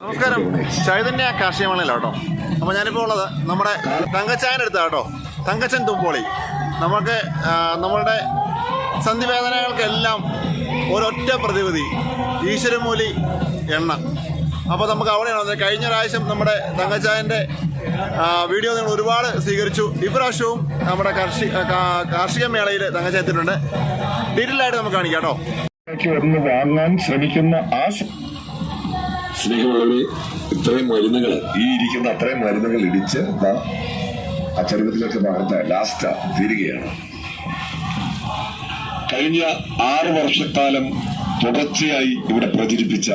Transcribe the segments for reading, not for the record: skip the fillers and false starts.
നമസ്കാരം, ചൈതന്യ കാർഷിക മേളയിലാട്ടോ. അപ്പോൾ ഞാനിപ്പോൾ ഉള്ളത് നമ്മുടെ തങ്കച്ചായൻ്റെ അടുത്താണ് കേട്ടോ. തങ്കച്ചൻ തുമ്പോളി. നമുക്ക് നമ്മളുടെ സന്ധിവേദനകൾക്കെല്ലാം ഒരൊറ്റ പ്രതിവിധി ഈശ്വരമൂലി എണ്ണ. അപ്പോൾ നമുക്ക് അവിടെയാണ് കഴിഞ്ഞ പ്രാവശ്യം നമ്മുടെ തങ്കച്ചായൻ്റെ വീഡിയോ നിങ്ങൾ ഒരുപാട് സ്വീകരിച്ചു. ഇപ്രാവശ്യവും നമ്മുടെ കാർഷിക മേളയിൽ തങ്കച്ചായ എത്തിയിട്ടുണ്ട്. ഡീറ്റെയിൽ ആയിട്ട് നമുക്ക് കാണിക്കാം കേട്ടോ. വാങ്ങാൻ ശ്രമിക്കുന്ന സ്നേഹമുള്ളവരെ, ഇത്രയും മരുന്നുകൾ ഈ ഇരിക്കുന്ന അത്രയും മരുന്നുകൾ ഇടിച്ച് ആ ചരിത്രത്തിലൊക്കെ ഭാഗത്ത് ലാസ്റ്റ് തീരുകയാണ്. കഴിഞ്ഞ 6 വർഷക്കാലം തുടർച്ചയായി ഇവിടെ പ്രചരിപ്പിച്ച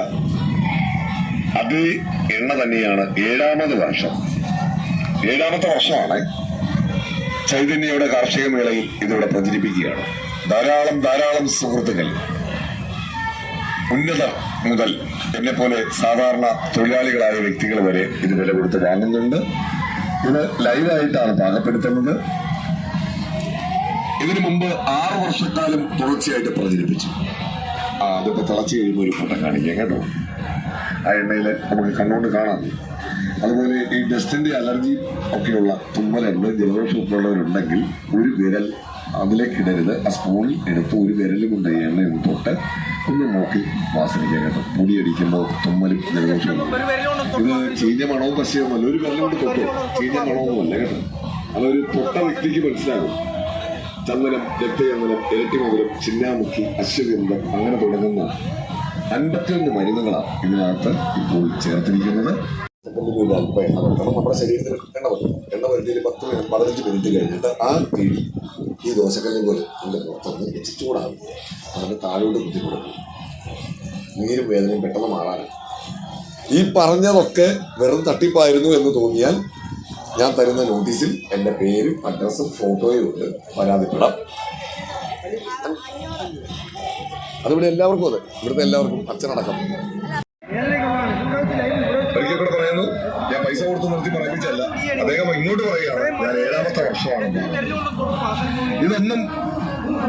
അതേ എണ്ണ തന്നെയാണ് 7ാമത്തെ വർഷമാണ് ചൈതന്യയുടെ കാർഷിക മേളയിൽ ഇതിവിടെ പ്രചരിപ്പിക്കുകയാണ്. ധാരാളം സുഹൃത്തുക്കൾ, ഉന്നതർ മുതൽ എന്നെ പോലെ സാധാരണ തൊഴിലാളികളായ വ്യക്തികൾ വരെ ഇത് വില കൊടുത്ത് വാങ്ങുന്നുണ്ട്. ഇത് ലൈവായിട്ടാണ് പാകപ്പെടുത്തുന്നത്. ഇതിനു മുമ്പ് 6 വർഷക്കാലം തുടർച്ചയായിട്ട് പ്രചരിപ്പിച്ചു. അതിപ്പോ തിളച്ചു കഴിയുമ്പോൾ ഒരു ഫോട്ടോ കാണിക്കാം കേട്ടോ. ആ എണ്ണയിൽ നമുക്ക് കണ്ണുകൊണ്ട് കാണാം. അതുപോലെ ഈ ഡസ്റ്റിന്റെ അലർജി ഒക്കെയുള്ള തുമ്മലുണ്ട്, ജലദോഷം ഉള്ളവരുണ്ടെങ്കിൽ ഒരു വിരൽ അതിലേക്കിടരുത്. ആ സ്പൂണിൽ എടുത്ത് ഒരു വിരൽ കൊണ്ട് ഈ എണ്ണ ഒന്ന് തൊട്ട് ഒന്ന് നോക്കി വാസനിക്കാൻ കേട്ടോ. പൊടിയടിക്കുമ്പോൾ തുമ്മലും ജലദോഷവും. ഇത് ചീഞ്ഞ മണവും പശയൊന്നുമല്ല. ഒരു വിരൽ കൊണ്ട് തൊട്ടോ ചീഞ്ഞ മണമൊന്നുമല്ല കേട്ടോ. അതൊരു തൊട്ട വ്യക്തിക്ക് മനസ്സിലാകും. ചന്ദനം, രക്തചന്ദനം, ഇരട്ടിമധുരം, ചിന്നാമുഖി, അശ്വഗന്ധം അങ്ങനെ തുടങ്ങുന്ന 51 മരുന്നുകളാണ് ഇതിനകത്ത് ഇപ്പോൾ ചേർത്തിരിക്കുന്നത്. അല്പം എണ്ണ വെക്കണം. നമ്മുടെ ശരീരത്തിൽ എണ്ണ വരുന്നതിൽ 10-15 മിനിറ്റ് കഴിഞ്ഞിട്ട് ആ പിടി ഈ ദോശക്കല്ലും പോലെ ഇതിൻ്റെ പുറത്തുനിന്ന് വെച്ച് ചൂടാകും. അതിന് താഴോട്ട് കുത്തി കൊടുക്കും. നീരും വേദനയും പെട്ടെന്ന് മാറാനാണ്. ഈ പറഞ്ഞതൊക്കെ വെറും തട്ടിപ്പായിരുന്നു എന്ന് തോന്നിയാൽ ഞാൻ തരുന്ന നോട്ടീസിൽ എൻ്റെ പേരും അഡ്രസ്സും ഫോട്ടോയും ഉണ്ട്. പരാതിപ്പെടാം. അതിവിടെ എല്ലാവർക്കും അതെ, ഇവിടുത്തെ എല്ലാവർക്കും, അച്ഛനടക്കം. ഒരിക്കൽ കൂടെ പറയുന്നു, ഞാൻ പൈസ കൊടുത്ത് നിർത്തി പറയിപ്പിച്ചല്ല. അദ്ദേഹം ഇങ്ങോട്ട് പറയുകയാണ് ഞാൻ 7ാമത്തെ വർഷമാണ്. ഇതൊന്നും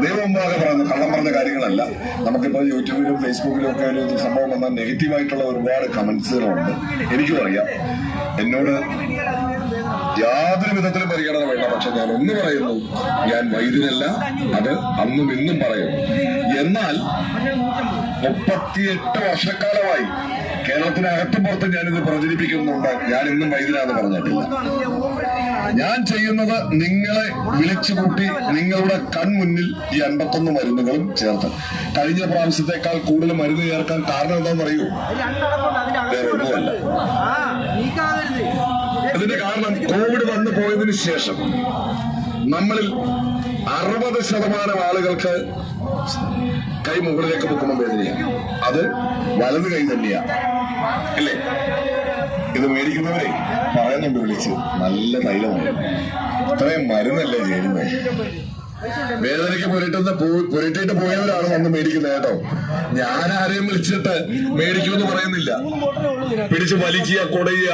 ദൈവമുമ്പാകെ പറയുന്നു, കള്ളം പറഞ്ഞ കാര്യങ്ങളല്ല. നമുക്കിപ്പോൾ യൂട്യൂബിലും ഫേസ്ബുക്കിലും ഒക്കെ ഒരു സംഭവം വന്നാൽ നെഗറ്റീവായിട്ടുള്ള ഒരുപാട് കമന്റ്സുകളുണ്ട്. എനിക്കും അറിയാം. എന്നോട് യാതൊരു വിധത്തിലും പരിഗണന വേണ്ട. പക്ഷെ ഞാൻ ഒന്ന് പറയുന്നു, ഞാൻ വൈദ്യനല്ല. അത് അന്നും ഇന്നും പറയുന്നു. എന്നാൽ 38 വർഷക്കാലമായി കേരളത്തിനകത്തും പുറത്തും ഞാനിത് പ്രചരിപ്പിക്കുന്നുണ്ട്. ഞാൻ ഇന്നും വൈദ്യനാന്ന് പറഞ്ഞിട്ടില്ല. ഞാൻ ചെയ്യുന്നത് നിങ്ങളെ വിളിച്ചുകൂട്ടി നിങ്ങളുടെ കൺമുന്നിൽ ഈ 51 മരുന്നുകളും ചേർത്ത്. കഴിഞ്ഞ പ്രാവശ്യത്തെക്കാൾ കൂടുതൽ മരുന്ന് ചേർക്കാൻ കാരണം എന്താണെന്ന് അറിയൂ? വേറെ ഒന്നുമല്ല. ഇതിന്റെ കാരണം കോവിഡ് വന്നു പോയതിനു ശേഷം നമ്മളിൽ 60% ആളുകൾക്ക് കൈ മുകളിലേക്ക് പൊക്കുമ്പോൾ വേദനയാണ്. അത് വലത് കൈ തന്നെയാണ്, അല്ലേ? ഇത് മേടിക്കുന്നവരെ പറയുന്നുണ്ട് വിളിച്ച്, നല്ല തൈലമാണ്, ഇത്രയും മരുന്നല്ലേ ചേരുന്നത്. വേദനയ്ക്ക് പുരട്ടിയിട്ട് പോയവരാണ് വന്ന് മേടിക്കുന്നത് കേട്ടോ. ഞാൻ ആരെയും വിളിച്ചിട്ട് മേടിക്കുമെന്ന് പറയുന്നില്ല. പിടിച്ച് വലിക്കുക, കൊടയുക,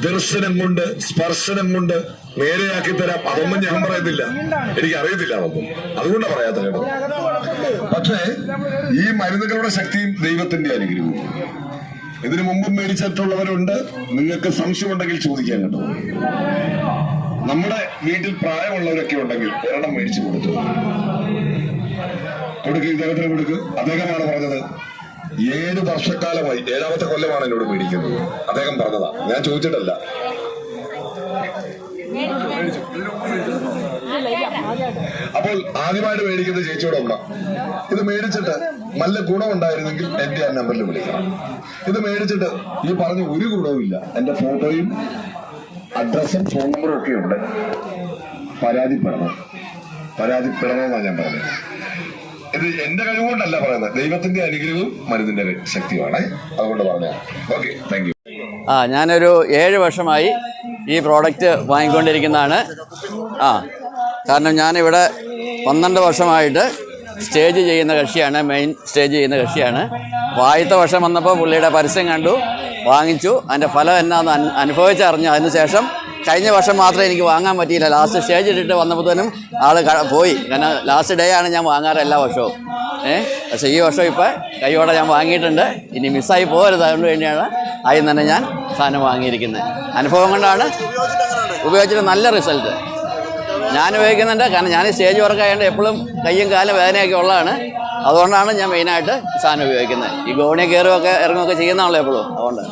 ദർശനം കൊണ്ട്, സ്പർശനം കൊണ്ട് നേരെയാക്കി തരാം, അതൊന്നും ഞാൻ പറയുന്നില്ല. എനിക്ക് അറിയത്തില്ല അതൊന്നും, അതുകൊണ്ടാണ് പറയാത്ത കേട്ടോ. പക്ഷേ ഈ മരുന്നുകളുടെ ശക്തിയും ദൈവത്തിന്റെ അനുഗ്രഹവും. ഇതിനു മുമ്പും മേടിച്ചിട്ടുള്ളവരുണ്ട്. നിങ്ങൾക്ക് സംശയമുണ്ടെങ്കിൽ ചോദിക്കാൻ കേട്ടോ. നമ്മുടെ വീട്ടിൽ പ്രായമുള്ളവരൊക്കെ ഉണ്ടെങ്കിൽ ഒരെണ്ണം മേടിച്ചു കൊടുത്തു ഇദ്ദേഹത്തിന് കൊടുക്ക്. അദ്ദേഹമാണ് പറഞ്ഞത് 7 വർഷക്കാലമായി, 7ാമത്തെ കൊല്ലമാണ് എന്നോട് മേടിക്കുന്നത്. അദ്ദേഹം പറഞ്ഞതാ, ഞാൻ ചോദിച്ചിട്ടല്ല. അപ്പോൾ ആദ്യമായിട്ട് മേടിക്കുന്നത് ചേച്ചിയോട് അമ്മ. ഇത് മേടിച്ചിട്ട് നല്ല ഗുണമുണ്ടായിരുന്നെങ്കിൽ എന്റെ ആ നമ്പറിൽ വിളിക്കണം. ഇത് മേടിച്ചിട്ട് ഈ പറഞ്ഞ ഒരു ഗുണവുമില്ല. എന്റെ ഫോട്ടോയും അഡ്രസ്സും ഫോൺ നമ്പറും ഒക്കെ ഉണ്ട്. പരാതിപ്പെടണമെന്നാണ് ഞാൻ പറഞ്ഞത്. ഇത് എന്റെ കഴിവുകൊണ്ടല്ല പറയുന്നത്, ദൈവത്തിന്റെ അനുഗ്രഹവും മരുന്നിന്റെ ശക്തിയുമാണ്. അതുകൊണ്ട് പറഞ്ഞാൽ ഓക്കെ, താങ്ക് യു. ഞാനൊരു 7 വർഷമായി ഈ പ്രോഡക്റ്റ് വാങ്ങിക്കൊണ്ടിരിക്കുന്നതാണ്. കാരണം ഞാനിവിടെ 12 വർഷമായിട്ട് സ്റ്റേജ് ചെയ്യുന്ന കക്ഷിയാണ്, മെയിൻ സ്റ്റേജ് ചെയ്യുന്ന കക്ഷിയാണ്. അപ്പോൾ ആദ്യത്തെ വർഷം വന്നപ്പോൾ പുള്ളിയുടെ പരസ്യം കണ്ടു, വാങ്ങിച്ചു. അതിൻ്റെ ഫലം എന്നാന്ന് അനുഭവിച്ചറിഞ്ഞു. അതിനുശേഷം കഴിഞ്ഞ വർഷം മാത്രമേ എനിക്ക് വാങ്ങാൻ പറ്റിയില്ല. ലാസ്റ്റ് സ്റ്റേജ് ഇട്ടിട്ട് വന്നപ്പോഴത്തേനും ആൾ പോയി. കാരണം ലാസ്റ്റ് ഡേ ആണ് ഞാൻ വാങ്ങാറ് എല്ലാ വർഷവും. പക്ഷേ ഈ വർഷം ഇപ്പോൾ കൈയോടെ ഞാൻ വാങ്ങിയിട്ടുണ്ട്. ഇനി മിസ്സായി പോകരുത്, അതുകൊണ്ട് വേണ്ടിയാണ് ആദ്യം തന്നെ ഞാൻ സാധനം വാങ്ങിയിരിക്കുന്നത്. അനുഭവം കൊണ്ടാണ് ഉപയോഗിച്ചിട്ട് നല്ല റിസൾട്ട് ഞാൻ ഉപയോഗിക്കുന്നുണ്ട്. കാരണം ഞാൻ സ്റ്റേജ് വർക്കായതുകൊണ്ട് എപ്പോഴും കയ്യും കാലും വേദനയൊക്കെ ഉള്ളതാണ്. അതുകൊണ്ടാണ് ഞാൻ മെയിനായിട്ട് സാധനം ഉപയോഗിക്കുന്നത്. ഈ ഗോവണി കയറുമൊക്കെ ഇറങ്ങുമൊക്കെ ചെയ്യുന്നതാണല്ലോ എപ്പോഴും, അതുകൊണ്ട്.